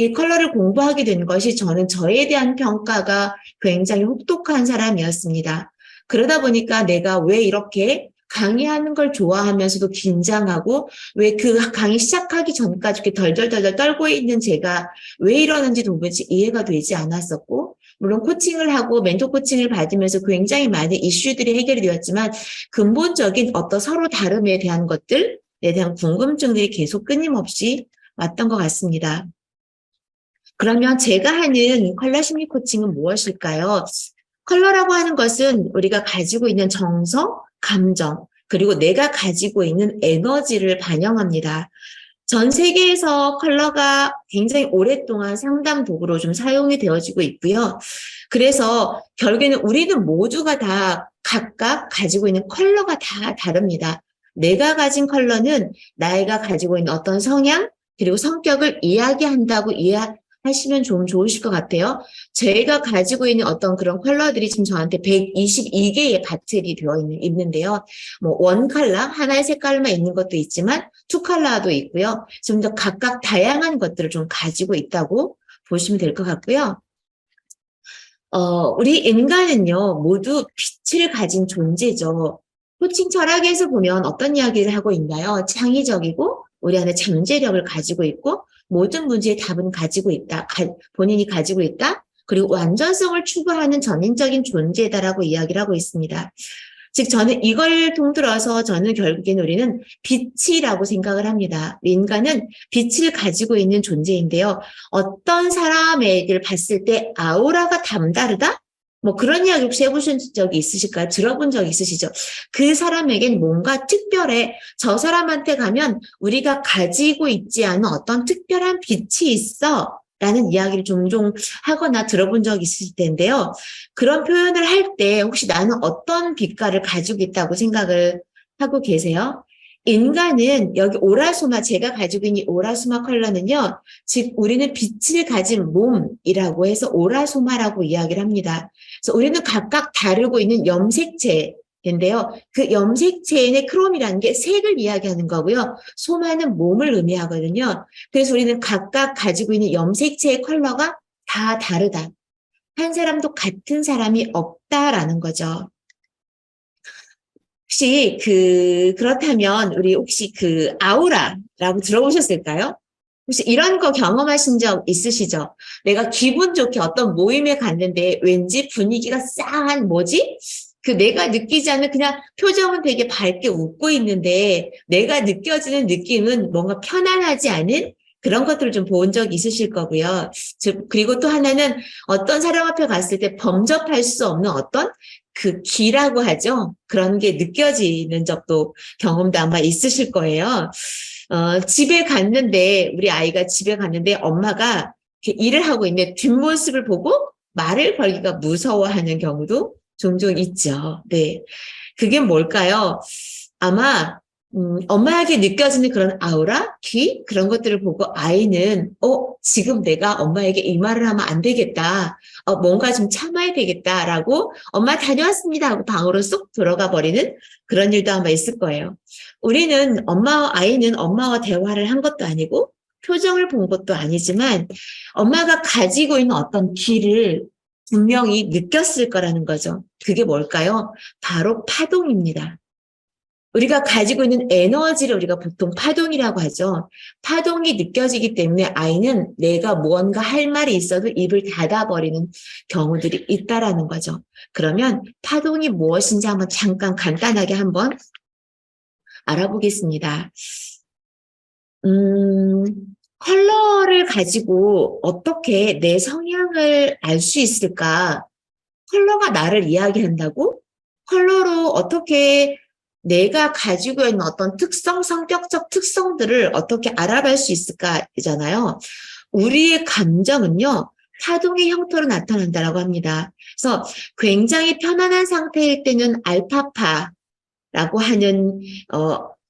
이 컬러를 공부하게 된 것이 저는 저에 대한 평가가 굉장히 혹독한 사람이었습니다. 그러다 보니까 내가 왜 이렇게 강의하는 걸 좋아하면서도 긴장하고 왜 그 강의 시작하기 전까지 이렇게 덜덜덜덜 떨고 있는 제가 왜 이러는지 도무지 이해가 되지 않았었고, 물론 코칭을 하고 멘토 코칭을 받으면서 굉장히 많은 이슈들이 해결이 되었지만 근본적인 어떤 서로 다름에 대한 것들에 대한 궁금증들이 계속 끊임없이 왔던 것 같습니다. 그러면 제가 하는 컬러 심리 코칭은 무엇일까요? 컬러라고 하는 것은 우리가 가지고 있는 정서, 감정, 그리고 내가 가지고 있는 에너지를 반영합니다. 전 세계에서 컬러가 굉장히 오랫동안 상담 도구로 좀 사용이 되어지고 있고요. 그래서 결국에는 우리는 모두가 다 각각 가지고 있는 컬러가 다 다릅니다. 내가 가진 컬러는 나이가 가지고 있는 어떤 성향, 그리고 성격을 이야기한다고 이해하시면 좀 좋으실 것 같아요. 제가 가지고 있는 어떤 그런 컬러들이 지금 저한테 122개의 바틀이 있는데요. 뭐 원 컬러, 하나의 색깔만 있는 것도 있지만 투 컬러도 있고요. 좀 더 각각 다양한 것들을 좀 가지고 있다고 보시면 될 것 같고요. 우리 인간은요, 모두 빛을 가진 존재죠. 코칭 철학에서 보면 어떤 이야기를 하고 있나요? 창의적이고 우리 안에 잠재력을 가지고 있고 모든 문제의 답은 가지고 있다. 본인이 가지고 있다. 그리고 완전성을 추구하는 전인적인 존재다라고 이야기를 하고 있습니다. 즉 저는 이걸 통틀어서 저는 결국에는 우리는 빛이라고 생각을 합니다. 인간은 빛을 가지고 있는 존재인데요. 어떤 사람에게를 봤을 때 아우라가 남다르다? 뭐 그런 이야기 혹시 해보신 적이 있으실까요? 들어본 적 있으시죠? 그 사람에겐 뭔가 특별해. 저 사람한테 가면 우리가 가지고 있지 않은 어떤 특별한 빛이 있어. 라는 이야기를 종종 하거나 들어본 적이 있으실 텐데요. 그런 표현을 할 때 혹시 나는 어떤 빛깔을 가지고 있다고 생각을 하고 계세요? 인간은 여기 오라소마, 제가 가지고 있는 오라소마 컬러는요, 즉 우리는 빛을 가진 몸이라고 해서 오라소마라고 이야기를 합니다. 그래서 우리는 각각 다르고 있는 염색체인데요. 그 염색체의 크롬이라는 게 색을 이야기하는 거고요. 소마는 몸을 의미하거든요. 그래서 우리는 각각 가지고 있는 염색체의 컬러가 다 다르다. 한 사람도 같은 사람이 없다라는 거죠. 혹시 그렇다면 우리 혹시 그 아우라라고 들어보셨을까요? 혹시 이런 거 경험하신 적 있으시죠? 내가 기분 좋게 어떤 모임에 갔는데 왠지 분위기가 싸한 뭐지? 그 내가 느끼지 않는 그냥 표정은 되게 밝게 웃고 있는데 내가 느껴지는 느낌은 뭔가 편안하지 않은 그런 것들을 좀 본 적 있으실 거고요. 그리고 또 하나는 어떤 사람 앞에 갔을 때 범접할 수 없는 어떤 그 기라고 하죠. 그런 게 느껴지는 적도 경험도 아마 있으실 거예요. 집에 갔는데 우리 아이가 집에 갔는데 엄마가 일을 하고 있는데 뒷모습을 보고 말을 걸기가 무서워하는 경우도 종종 있죠. 네, 그게 뭘까요? 아마 엄마에게 느껴지는 그런 아우라, 기 그런 것들을 보고 아이는 지금 내가 엄마에게 이 말을 하면 안 되겠다. 뭔가 좀 참아야 되겠다라고 엄마 다녀왔습니다 하고 방으로 쏙 들어가 버리는 그런 일도 아마 있을 거예요. 우리는 아이는 엄마와 대화를 한 것도 아니고 표정을 본 것도 아니지만 엄마가 가지고 있는 어떤 기를 분명히 느꼈을 거라는 거죠. 그게 뭘까요? 바로 파동입니다. 우리가 가지고 있는 에너지를 우리가 보통 파동이라고 하죠. 파동이 느껴지기 때문에 아이는 내가 무언가 할 말이 있어도 입을 닫아버리는 경우들이 있다라는 거죠. 그러면 파동이 무엇인지 한번 잠깐 간단하게 한번 알아보겠습니다. 컬러를 가지고 어떻게 내 성향을 알 수 있을까? 컬러가 나를 이야기한다고? 컬러로 어떻게 내가 가지고 있는 어떤 성격적 특성들을 어떻게 알아볼 수 있을까잖아요. 우리의 감정은요, 파동의 형태로 나타난다고 합니다. 그래서 굉장히 편안한 상태일 때는 알파파라고 하는,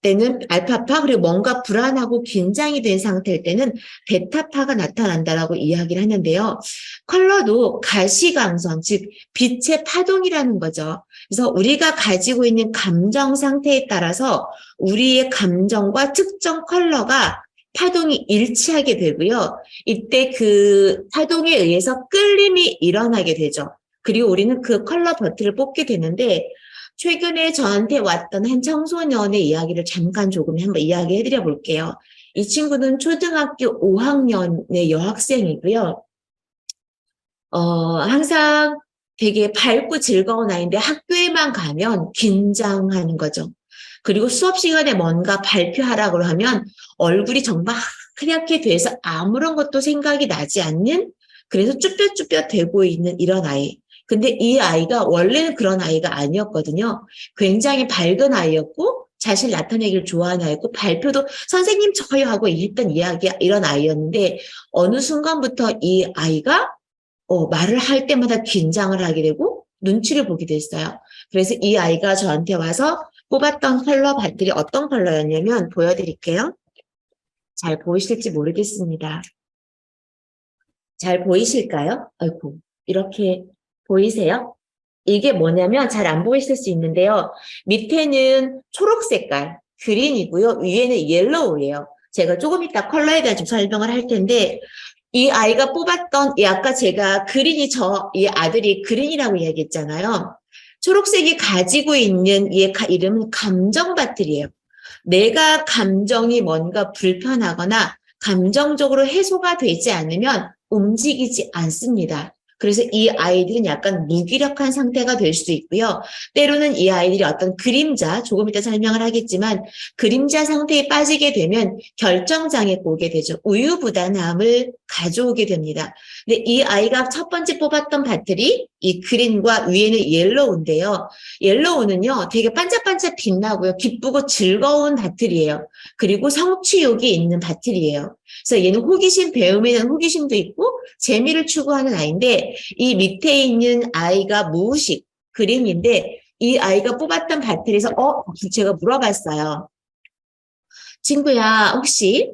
때는 알파파, 그리고 뭔가 불안하고 긴장이 된 상태일 때는 베타파가 나타난다라고 이야기를 하는데요. 컬러도 가시광선, 즉 빛의 파동이라는 거죠. 그래서 우리가 가지고 있는 감정 상태에 따라서 우리의 감정과 특정 컬러가 파동이 일치하게 되고요. 이때 그 파동에 의해서 끌림이 일어나게 되죠. 그리고 우리는 그 컬러 버튼을 뽑게 되는데 최근에 저한테 왔던 한 청소년의 이야기를 잠깐 조금 한번 이야기해 드려 볼게요. 이 친구는 초등학교 5학년의 여학생이고요. 항상 되게 밝고 즐거운 아이인데 학교에만 가면 긴장하는 거죠. 그리고 수업 시간에 뭔가 발표하라고 하면 얼굴이 정말 하얗게 돼서 아무런 것도 생각이 나지 않는 그래서 쭈뼛쭈뼛 되고 있는 이런 아이. 근데 이 아이가 원래는 그런 아이가 아니었거든요. 굉장히 밝은 아이였고 자신을 나타내기를 좋아하는 아이였고 발표도 선생님 저요 하고 했던 이야기 이런 아이였는데 어느 순간부터 이 아이가 말을 할 때마다 긴장을 하게 되고 눈치를 보게 됐어요. 그래서 이 아이가 저한테 와서 뽑았던 컬러 받들이 어떤 컬러였냐면 보여드릴게요. 잘 보이실지 모르겠습니다. 잘 보이실까요? 아이고, 이렇게 보이세요? 이게 뭐냐면 잘 안 보이실 수 있는데요. 밑에는 초록 색깔, 그린이고요. 위에는 옐로우예요. 제가 조금 이따 컬러에 대한 좀 설명을 할 텐데 이 아이가 뽑았던 아까 제가 이 아들이 그린이라고 이야기했잖아요. 초록색이 가지고 있는 얘 이름은 감정 바틀이에요. 내가 감정이 뭔가 불편하거나 감정적으로 해소가 되지 않으면 움직이지 않습니다. 그래서 이 아이들은 약간 무기력한 상태가 될 수도 있고요. 때로는 이 아이들이 어떤 그림자, 조금 이따 설명을 하겠지만 그림자 상태에 빠지게 되면 결정장애가 오게 되죠. 우유부단함을 가져오게 됩니다. 근데 이 아이가 첫 번째 뽑았던 바틀이 이 그린과 위에는 옐로우인데요. 옐로우는요, 되게 반짝반짝 빛나고요. 기쁘고 즐거운 바틀이에요. 그리고 성취욕이 있는 바틀이에요. 그래서 얘는 호기심, 배움에 대한 호기심도 있고 재미를 추구하는 아이인데 이 밑에 있는 아이가 무의식 그림인데 이 아이가 뽑았던 바틀에서 제가 물어봤어요. 친구야, 혹시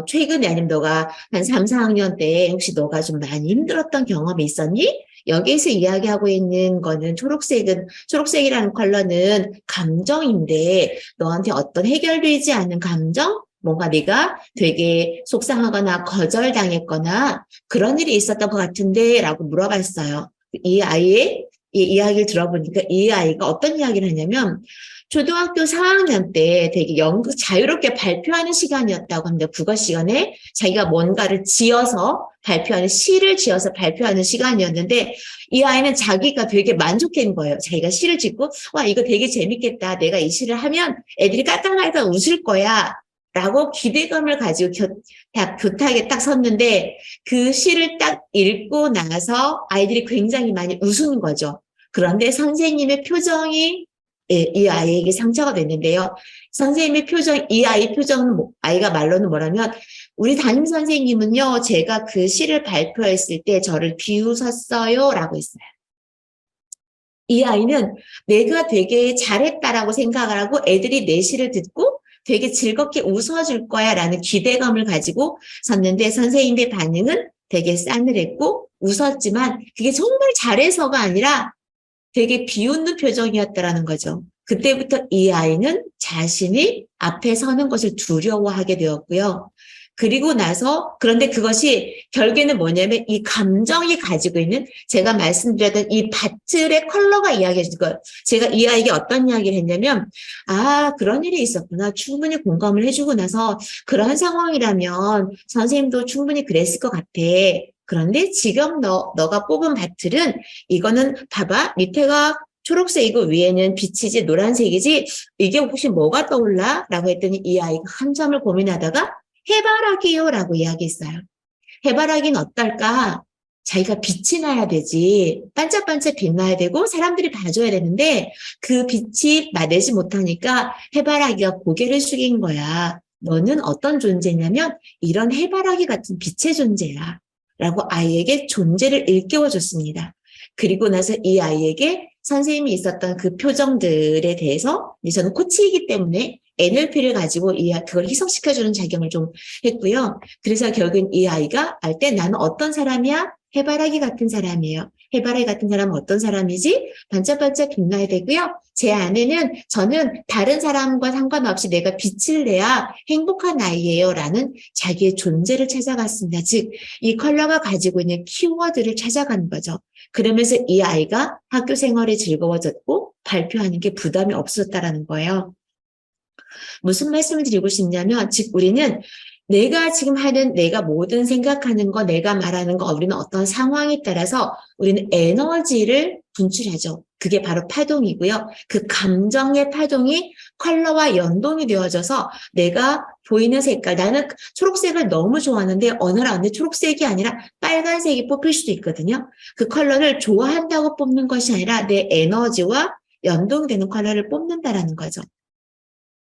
최근에 아니면 너가 한 3, 4학년 때 혹시 너가 좀 많이 힘들었던 경험이 있었니? 여기에서 이야기하고 있는 거는 초록색이라는 컬러는 감정인데 너한테 어떤 해결되지 않는 감정? 뭔가 네가 되게 속상하거나 거절당했거나 그런 일이 있었던 것 같은데 라고 물어봤어요. 이 아이의 이 이야기를 들어보니까 이 아이가 어떤 이야기를 하냐면 초등학교 4학년 때 되게 자유롭게 발표하는 시간이었다고 합니다. 국어 시간에 자기가 뭔가를 지어서 발표하는 시를 지어서 발표하는 시간이었는데 이 아이는 자기가 되게 만족한 거예요. 자기가 시를 짓고 와 이거 되게 재밌겠다. 내가 이 시를 하면 애들이 까딱까딱 웃을 거야. 라고 기대감을 가지고 교탁에 딱 섰는데 그 시를 딱 읽고 나서 아이들이 굉장히 많이 웃은 거죠. 그런데 선생님의 표정이 이 아이에게 상처가 됐는데요. 선생님의 표정, 이 아이 표정은 아이가 말로는 뭐라면 우리 담임 선생님은요. 제가 그 시를 발표했을 때 저를 비웃었어요 라고 했어요. 이 아이는 내가 되게 잘했다라고 생각을 하고 애들이 내 시를 듣고 되게 즐겁게 웃어줄 거야 라는 기대감을 가지고 섰는데 선생님의 반응은 되게 싸늘했고 웃었지만 그게 정말 잘해서가 아니라 되게 비웃는 표정이었다라는 거죠. 그때부터 이 아이는 자신이 앞에 서는 것을 두려워하게 되었고요. 그리고 나서 그런데 그것이 결국에는 뭐냐면 이 감정이 가지고 있는 제가 말씀드렸던 이 바틀의 컬러가 이야기해 준 거예요. 제가 이 아이에게 어떤 이야기를 했냐면 그런 일이 있었구나. 충분히 공감을 해주고 나서 그런 상황이라면 선생님도 충분히 그랬을 것 같아. 그런데 지금 너가 뽑은 바틀은 이거는 봐봐. 밑에가 초록색이고 위에는 빛이지 노란색이지 이게 혹시 뭐가 떠올라? 라고 했더니 이 아이가 한 점을 고민하다가 해바라기요 라고 이야기했어요. 해바라기는 어떨까? 자기가 빛이 나야 되지. 반짝반짝 빛나야 되고 사람들이 봐줘야 되는데 그 빛이 내지 못하니까 해바라기가 고개를 숙인 거야. 너는 어떤 존재냐면 이런 해바라기 같은 빛의 존재야. 라고 아이에게 존재를 일깨워줬습니다. 그리고 나서 이 아이에게 선생님이 있었던 그 표정들에 대해서 저는 코치이기 때문에 NLP를 가지고 그걸 희석시켜주는 작용을 좀 했고요. 그래서 결국엔 이 아이가 알 때 나는 어떤 사람이야? 해바라기 같은 사람이에요. 해바라기 같은 사람은 어떤 사람이지? 반짝반짝 빛나야 되고요. 제 안에는 저는 다른 사람과 상관없이 내가 빛을 내야 행복한 아이예요. 라는 자기의 존재를 찾아갔습니다. 즉, 이 컬러가 가지고 있는 키워드를 찾아가는 거죠. 그러면서 이 아이가 학교 생활이 즐거워졌고 발표하는 게 부담이 없었다라는 거예요. 무슨 말씀을 드리고 싶냐면, 즉 우리는 내가 지금 하는, 내가 모든 생각하는 거, 내가 말하는 거, 우리는 어떤 상황에 따라서 우리는 에너지를 분출하죠. 그게 바로 파동이고요. 그 감정의 파동이 컬러와 연동이 되어져서 내가 보이는 색깔, 나는 초록색을 너무 좋아하는데 어느 날 근데 초록색이 아니라 빨간색이 뽑힐 수도 있거든요. 그 컬러를 좋아한다고 뽑는 것이 아니라 내 에너지와 연동되는 컬러를 뽑는다라는 거죠.